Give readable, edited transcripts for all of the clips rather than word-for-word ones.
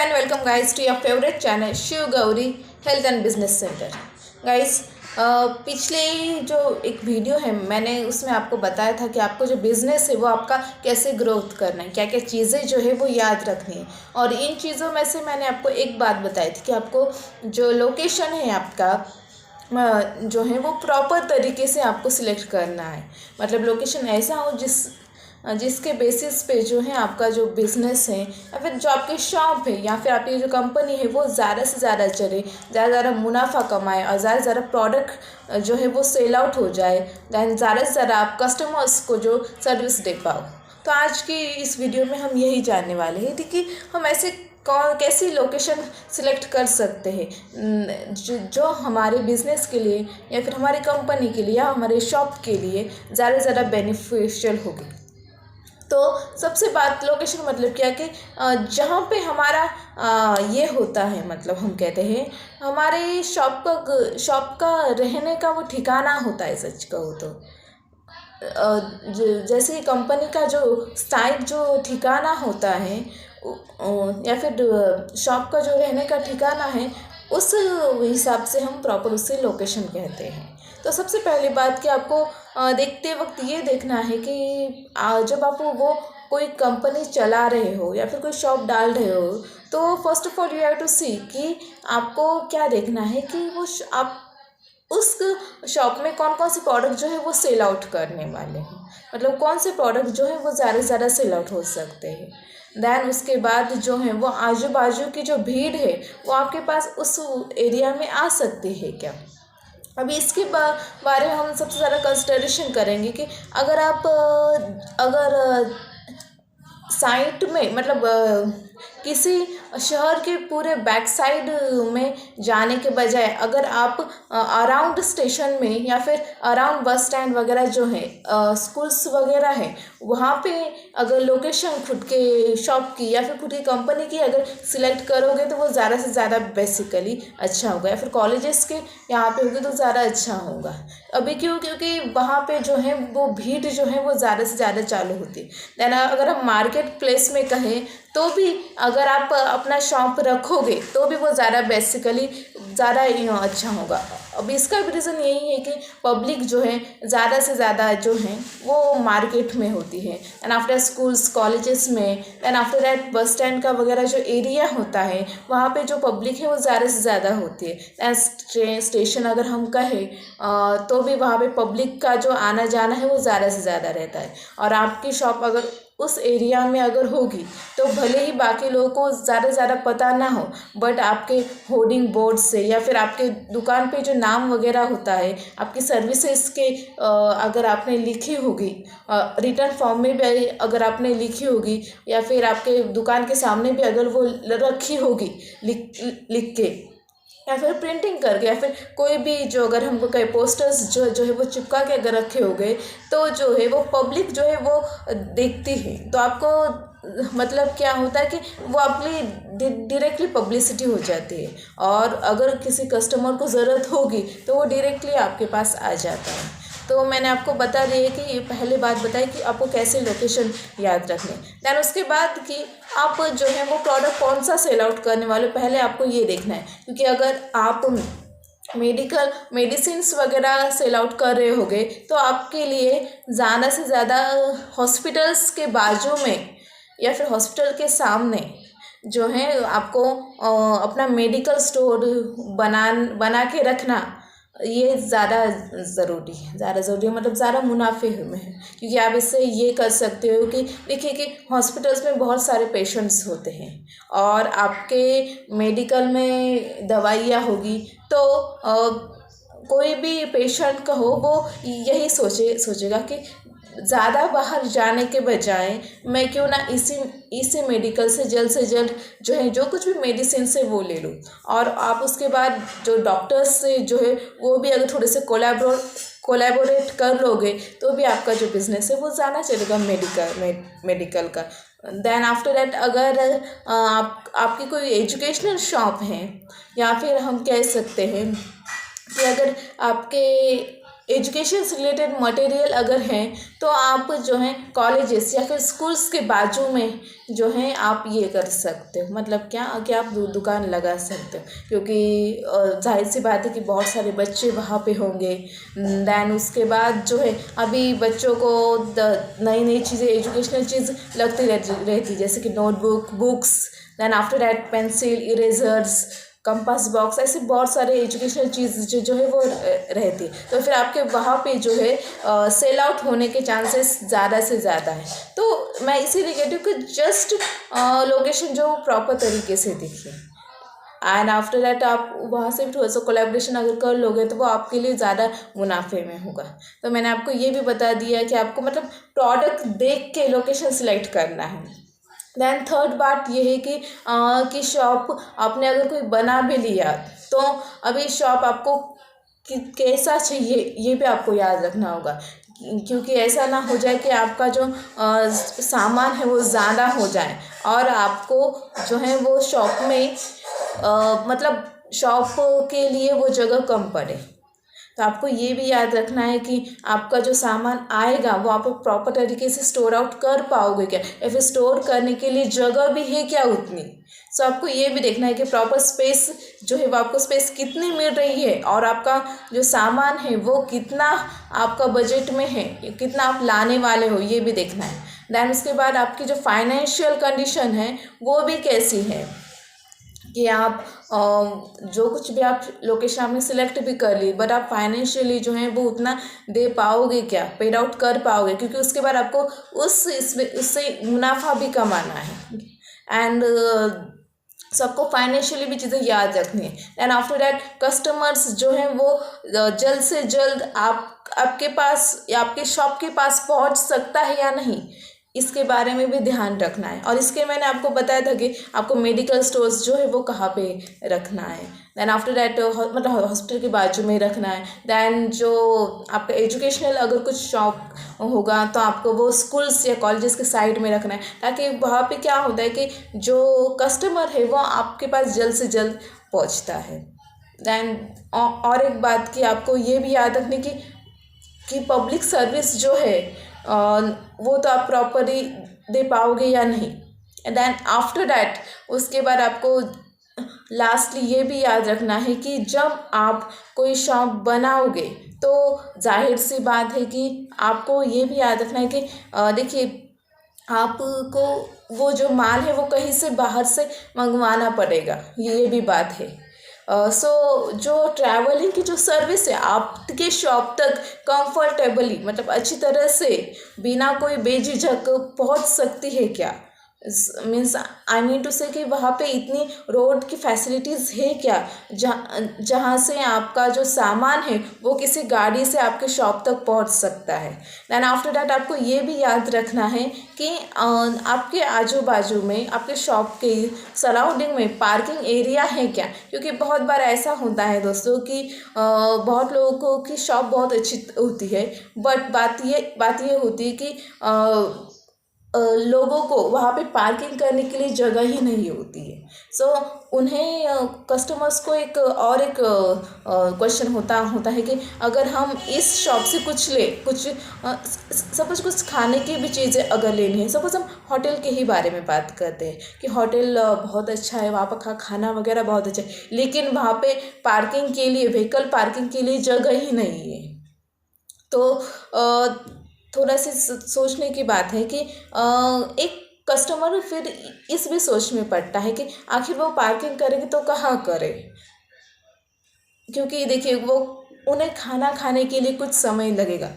and welcome guys to your favorite channel Shiv Gauri health and business centre. Guys पिछले जो एक video है मैंने उसमें आपको बताया था कि आपको जो बिज़नेस है वो आपका कैसे ग्रोथ करना है, क्या क्या चीज़ें जो है वो याद रखनी है। और इन चीज़ों में से मैंने आपको एक बात बताई थी कि आपको जो लोकेशन है आपका जो है वो प्रॉपर तरीके से आपको सिलेक्ट करना है। मतलब लोकेशन ऐसा हो जिसके बेसिस पे जो है आपका जो बिज़नेस है या फिर जो आपकी शॉप है या फिर आपकी जो कंपनी है वो ज़्यादा से ज़्यादा चले, ज़्यादा से ज़्यादा मुनाफा कमाए और ज़्यादा से ज़्यादा प्रोडक्ट जो है वो सेल आउट हो जाए, दैन ज़्यादा से ज़्यादा आप कस्टमर्स को जो सर्विस दे पाओ। तो आज की इस वीडियो में हम यही जानने वाले हैं कि हम ऐसे कैसी लोकेशन सिलेक्ट कर सकते हैं जो हमारे बिज़नेस के लिए या फिर हमारी कंपनी के लिए या हमारे शॉप के लिए ज़्यादा से ज़्यादा बेनिफिशियल होगी। तो सबसे बात लोकेशन मतलब क्या कि जहाँ पे हमारा ये होता है, मतलब हम कहते हैं हमारे शॉप का रहने का वो ठिकाना होता है। सच कहूँ तो जैसे कि कंपनी का जो स्थायी जो ठिकाना होता है या फिर शॉप का जो रहने का ठिकाना है उस हिसाब से हम प्रॉपर उससे लोकेशन कहते हैं। तो सबसे पहली बात कि आपको देखते वक्त ये देखना है कि जब आप वो कोई कंपनी चला रहे हो या फिर कोई शॉप डाल रहे हो तो first of all you have to see कि आपको क्या देखना है कि वो आप उस शॉप में कौन कौन से प्रोडक्ट जो है वो सेल आउट करने वाले हैं। मतलब कौन से प्रोडक्ट जो है वो ज़्यादा से ज़्यादा सेल आउट हो सकते हैं। दैन उसके बाद जो है वो आजू बाजू की जो भीड़ है वो आपके पास उस एरिया में आ सकती है क्या। अभी इसके बारे में हम सबसे ज़्यादा कंसिडरेशन करेंगे कि अगर साइट में मतलब किसी शहर के पूरे बैक साइड में जाने के बजाय अगर आप अराउंड स्टेशन में या फिर अराउंड बस स्टैंड वगैरह जो है स्कूल्स वगैरह है वहाँ पे अगर लोकेशन खुद के शॉप की या फिर खुद की कंपनी की अगर सिलेक्ट करोगे तो वो ज़्यादा से ज़्यादा बेसिकली अच्छा होगा। या फिर कॉलेजेस के यहाँ पे होगे तो ज़्यादा अच्छा होगा। अभी क्योंकि वहाँ पे जो है वो भीड़ जो है वो ज़्यादा से ज़्यादा चालू होती है। देन अगर हम मार्केट प्लेस में कहें तो भी अगर आप अपना शॉप रखोगे तो भी वो ज़्यादा बेसिकली ज़्यादा अच्छा होगा। अब इसका भी रीज़न यही है कि पब्लिक जो है ज़्यादा से ज़्यादा जो है वो मार्केट में होती है एंड आफ्टर स्कूल्स कॉलेजेस में and after that bus stand का वगैरह जो एरिया होता है वहाँ पे जो पब्लिक है वो ज़्यादा से ज़्यादा होती है। एंड स्टेशन अगर हम कहें तो भी वहाँ पे पब्लिक का जो आना जाना है वो ज़्यादा से ज़्यादा रहता है। और आपकी शॉप अगर उस एरिया में अगर होगी तो भले ही बाकी लोगों को ज़्यादा से ज़्यादा पता ना हो बट आपके होर्डिंग बोर्ड से या फिर आपके दुकान पे जो नाम वगैरह होता है आपकी सर्विसेज के अगर आपने लिखी होगी रिटर्न फॉर्म में भी अगर आपने लिखी होगी या फिर आपके दुकान के सामने भी अगर वो रखी होगी लिख के या फिर प्रिंटिंग करके या फिर कोई भी जो अगर हमको कई पोस्टर्स जो है वो चिपका के अगर रखे हो गए तो जो है वो पब्लिक जो है वो देखती है। तो आपको मतलब क्या होता है कि वो आपकी डायरेक्टली पब्लिसिटी हो जाती है और अगर किसी कस्टमर को ज़रूरत होगी तो वो डायरेक्टली आपके पास आ जाता है। तो मैंने आपको बता दिया कि ये पहले बात बताई कि आपको कैसे लोकेशन याद रखनी। दैन उसके बाद कि आप जो है वो प्रोडक्ट कौन सा सेल आउट करने वाले पहले आपको ये देखना है। क्योंकि अगर आप मेडिसिन्स वगैरह सेल आउट कर रहे होगे तो आपके लिए ज़्यादा से ज़्यादा हॉस्पिटल्स के बाजू में या फिर हॉस्पिटल के जो है आपको अपना मेडिकल स्टोर बना के रखना ये ज़्यादा ज़रूरी है। मतलब ज़्यादा मुनाफे में है क्योंकि आप इससे ये कर सकते हो कि देखिए कि हॉस्पिटल्स में बहुत सारे पेशेंट्स होते हैं और आपके मेडिकल में दवाइयाँ होगी तो कोई भी पेशेंट का हो वो यही सोचेगा कि ज़्यादा बाहर जाने के बजाय मैं क्यों ना इसी मेडिकल से जल्द जो है जो कुछ भी मेडिसिन से वो ले लूँ। और आप उसके बाद जो डॉक्टर्स से जो है वो भी अगर थोड़े से कोलैबोरेट कर लोगे तो भी आपका जो बिज़नेस है वो ज़्यादा चलेगा मेडिकल का। देन आफ्टर दैट अगर आपकी कोई एजुकेशनल शॉप है या फिर हम कह सकते हैं कि अगर आपके एजुकेशन से रिलेटेड मटेरियल अगर हैं तो आप जो है कॉलेजेस या फिर स्कूल्स के बाजू में जो है आप ये कर सकते हो, मतलब क्या कि आप दुकान लगा सकते हो, क्योंकि जाहिर सी बात है कि बहुत सारे बच्चे वहाँ पे होंगे। दैन उसके बाद जो है अभी बच्चों को नई नई चीज़ें, एजुकेशनल चीज़ लगती रहती जैसे कि notebook, books, then after that pencil, erasers, compass box, ऐसे बहुत सारे एजुकेशनल चीज़ जो है वो रहती है। तो फिर आपके वहाँ पे जो है सेल आउट होने के चांसेस ज़्यादा से ज़्यादा है। तो मैं इसीलिए कहती हूँ कि जस्ट लोकेशन जो प्रॉपर तरीके से दिखे, एंड आफ्टर दैट आप वहाँ से भी थोड़ा सा कोलैबोरेशन अगर कर लोगे तो वो आपके लिए ज़्यादा मुनाफे में होगा। तो मैंने आपको ये भी बता दिया कि आपको मतलब प्रोडक्ट देख के लोकेशन सिलेक्ट करना है। दैन थर्ड बात ये है कि शॉप आपने अगर कोई बना भी लिया तो अभी शॉप आपको कैसा चाहिए ये भी आपको याद रखना होगा, क्योंकि ऐसा ना हो जाए कि आपका जो सामान है वो ज़्यादा हो जाए और आपको जो है वो शॉप में मतलब शॉप के लिए वो जगह कम पड़े। तो आपको ये भी याद रखना है कि आपका जो सामान आएगा वो आप प्रॉपर तरीके से स्टोर आउट कर पाओगे क्या, या फिर स्टोर करने के लिए जगह भी है क्या उतनी। सो आपको ये भी देखना है कि प्रॉपर स्पेस जो है वो आपको स्पेस कितनी मिल रही है और आपका जो सामान है वो कितना आपका बजट में है, कितना आप लाने वाले हो, ये भी देखना है। दैन उसके बाद आपकी जो फाइनेंशियल कंडीशन है वो भी कैसी है, कि आप जो कुछ भी आप लोकेशन आपने सिलेक्ट भी कर ली बट आप फाइनेंशियली जो है वो उतना दे पाओगे क्या, पेड आउट कर पाओगे, क्योंकि उसके बाद आपको उससे मुनाफा भी कमाना है। एंड सबको फाइनेंशियली भी चीज़ें याद रखनी है। एंड आफ्टर दैट कस्टमर्स जो हैं वो जल्द से जल्द आपके पास या आपके शॉप के पास पहुंच सकता है या नहीं, इसके बारे में भी ध्यान रखना है। और इसके मैंने आपको बताया था कि आपको मेडिकल स्टोर्स जो है वो कहाँ पे रखना है। दैन आफ्टर दैट मतलब हॉस्पिटल के बाजू में रखना है। दैन जो आपका एजुकेशनल अगर कुछ शॉप होगा तो आपको वो स्कूल्स या कॉलेजेस के साइड में रखना है, ताकि वहाँ पे क्या होता है कि जो कस्टमर है वो आपके पास जल्द से जल्द पहुँचता है। दैन और एक बात कि आपको ये भी याद रखनी कि पब्लिक सर्विस जो है वो तो आप प्रॉपरली दे पाओगे या नहीं। दैन आफ्टर दैट उसके बाद आपको लास्टली ये भी याद रखना है कि जब आप कोई शॉप बनाओगे तो जाहिर सी बात है कि आपको ये भी याद रखना है कि देखिए आपको वो जो माल है वो कहीं से बाहर से मंगवाना पड़ेगा, ये भी बात है। सो जो ट्रैवलिंग की जो सर्विस है आपके शॉप तक कंफर्टेबली मतलब अच्छी तरह से बिना कोई बेझिझक पहुंच सकती है क्या, मीन्स आई मीन टू से कि वहाँ पे इतनी रोड की फैसिलिटीज़ है क्या जहाँ से आपका जो सामान है वो किसी गाड़ी से आपके शॉप तक पहुँच सकता है। दैन आफ्टर दैट आपको ये भी याद रखना है कि आपके आजू बाजू में आपके शॉप के सराउंडिंग में पार्किंग एरिया है क्या, क्योंकि बहुत बार ऐसा होता है दोस्तों कि बहुत लोगों की शॉप बहुत अच्छी होती है बट बात ये होती है कि लोगों को वहाँ पे पार्किंग करने के लिए जगह ही नहीं होती है। सो उन्हें कस्टमर्स को एक क्वेश्चन होता है कि अगर हम इस शॉप से कुछ सपोज कुछ खाने की भी चीज़ें अगर लेनी है, सपोज हम होटल के ही बारे में बात करते हैं कि होटल बहुत अच्छा है, वहाँ पर खाना वगैरह बहुत अच्छा है, लेकिन वहाँ पे पार्किंग के लिए व्हीकल पार्किंग के लिए जगह ही नहीं है। तो थोड़ा सी सोचने की बात है कि एक कस्टमर फिर इस भी सोच में पड़ता है कि आखिर वो पार्किंग करेंगे तो कहाँ करे, क्योंकि देखिए वो उन्हें खाना खाने के लिए कुछ समय लगेगा,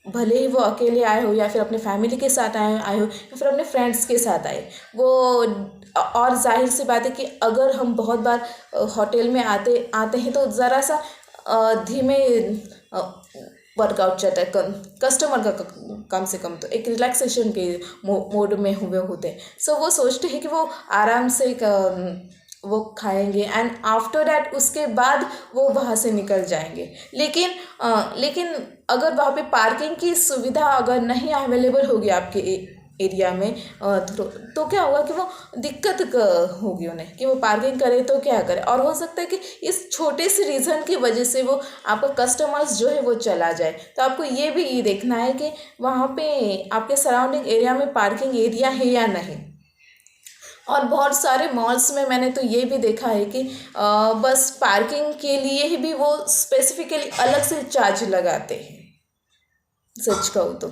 भले ही वो अकेले आए हो या फिर अपने फैमिली के साथ आए हो या फिर अपने फ्रेंड्स के साथ आए वो। और जाहिर सी बात है कि अगर हम बहुत बार होटल में आते हैं तो ज़रा सा धीमे वर्कआउट चलता है, कस्टमर का कम से कम तो एक रिलैक्सेशन के मोड में हुए होते हैं। सो वो सोचते हैं कि वो आराम से वो खाएंगे एंड आफ्टर दैट उसके बाद वो वहाँ से निकल जाएंगे। लेकिन अगर वहाँ पे पार्किंग की सुविधा अगर नहीं अवेलेबल होगी आपके एरिया में तो क्या होगा कि वो दिक्कत होगी उन्हें कि वो पार्किंग करे तो क्या करे, और हो सकता है कि इस छोटे से रीज़न की वजह से वो आपका कस्टमर्स जो है वो चला जाए। तो आपको ये भी देखना है कि वहाँ पे आपके सराउंडिंग एरिया में पार्किंग एरिया है या नहीं। और बहुत सारे मॉल्स में मैंने तो ये भी देखा है कि बस पार्किंग के लिए ही भी वो स्पेसिफिकली अलग से चार्ज लगाते हैं। सच कहूँ तो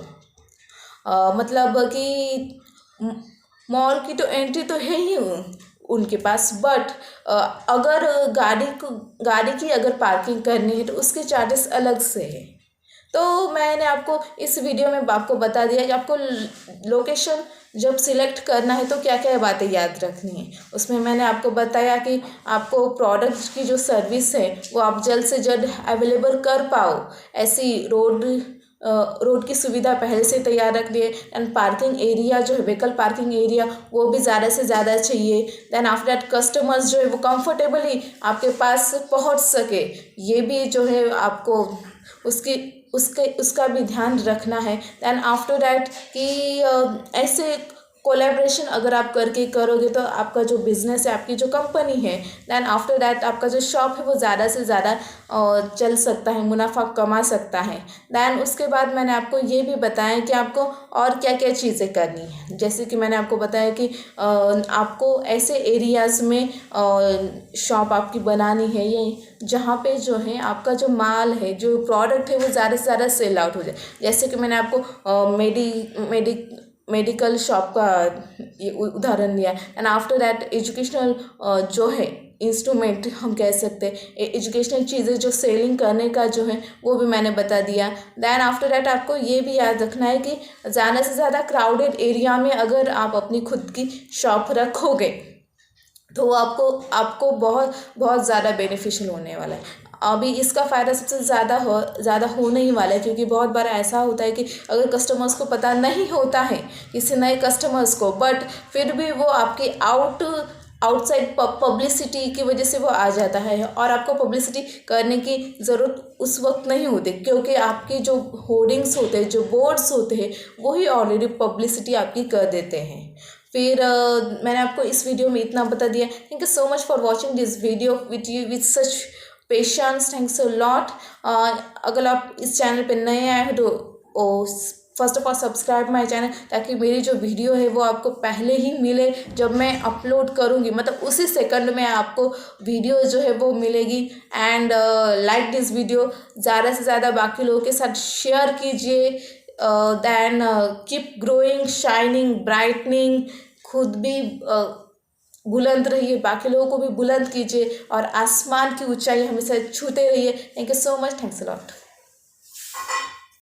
मतलब कि मॉल की तो एंट्री तो है ही उनके पास, बट अगर गाड़ी की अगर पार्किंग करनी है तो उसके चार्जेस अलग से है। तो मैंने आपको इस वीडियो में आपको बता दिया कि आपको लोकेशन जब सिलेक्ट करना है तो क्या क्या बातें याद रखनी है। उसमें मैंने आपको बताया कि आपको प्रोडक्ट की जो सर्विस है वो आप जल्द से जल्द अवेलेबल कर पाओ, ऐसी रोड की सुविधा पहले से तैयार रख लिए। एंड पार्किंग एरिया जो है, व्हीकल पार्किंग एरिया, वो भी ज़्यादा से ज़्यादा चाहिए। देन आफ्टर दैट कस्टमर्स जो है वो कंफर्टेबली आपके पास पहुंच सके, ये भी जो है आपको उसका भी ध्यान रखना है। देन आफ्टर दैट कि ऐसे कोलैबोरेशन अगर आप करके करोगे तो आपका जो बिज़नेस है, आपकी जो कंपनी है, देन आफ्टर दैट आपका जो शॉप है वो ज़्यादा से ज़्यादा चल सकता है, मुनाफा कमा सकता है। देन उसके बाद मैंने आपको ये भी बताया कि आपको और क्या क्या चीज़ें करनी है। जैसे कि मैंने आपको बताया कि आपको ऐसे एरियाज़ में शॉप आपकी बनानी है, ये जहाँ पे जो है आपका जो माल है, जो प्रोडक्ट है वो ज़्यादा से ज़्यादा सेल आउट हो जाए। जैसे कि मैंने आपको मेडिकल शॉप का ये उदाहरण दिया। एंड आफ्टर दैट एजुकेशनल जो है इंस्ट्रूमेंट हम कह सकते हैं, एजुकेशनल चीज़ें जो सेलिंग करने का जो है वो भी मैंने बता दिया। देन आफ्टर दैट आपको ये भी याद रखना है कि ज़्यादा से ज़्यादा क्राउडेड एरिया में अगर आप अपनी खुद की शॉप रखोगे तो आपको बहुत बहुत ज़्यादा बेनिफिशियल होने वाला है। अभी इसका फ़ायदा सबसे ज़्यादा होने ही वाला है, क्योंकि बहुत बार ऐसा होता है कि अगर कस्टमर्स को पता नहीं होता है, किसी नए कस्टमर्स को, बट फिर भी वो आपकी आउटसाइड पब्लिसिटी की वजह से वो आ जाता है, और आपको पब्लिसिटी करने की ज़रूरत उस वक्त नहीं होती, क्योंकि आपके जो होर्डिंग्स होते हैं, जो बोर्ड्स होते हैं, वही ऑलरेडी पब्लिसिटी आपकी कर देते हैं। फिर मैंने आपको इस वीडियो में इतना बता दिया। Thank you so much for watching this video with such patience. Thanks a lot. अगर आप इस चैनल पे नए आए हो तो first of all subscribe my channel, ताकि मेरी जो वीडियो है वो आपको पहले ही मिले जब मैं अपलोड करूँगी, मतलब उसी सेकंड में आपको वीडियो जो है वो मिलेगी। एंड लाइक दिस वीडियो, ज़्यादा से ज़्यादा बाकी लोगों के साथ शेयर कीजिए। Then keep growing, shining, brightening, खुद भी बुलंद रहिए, बाकी लोगों को भी बुलंद कीजिए, और आसमान की ऊंचाई हमेशा छूते रहिए। Thank you so much. Thanks a lot.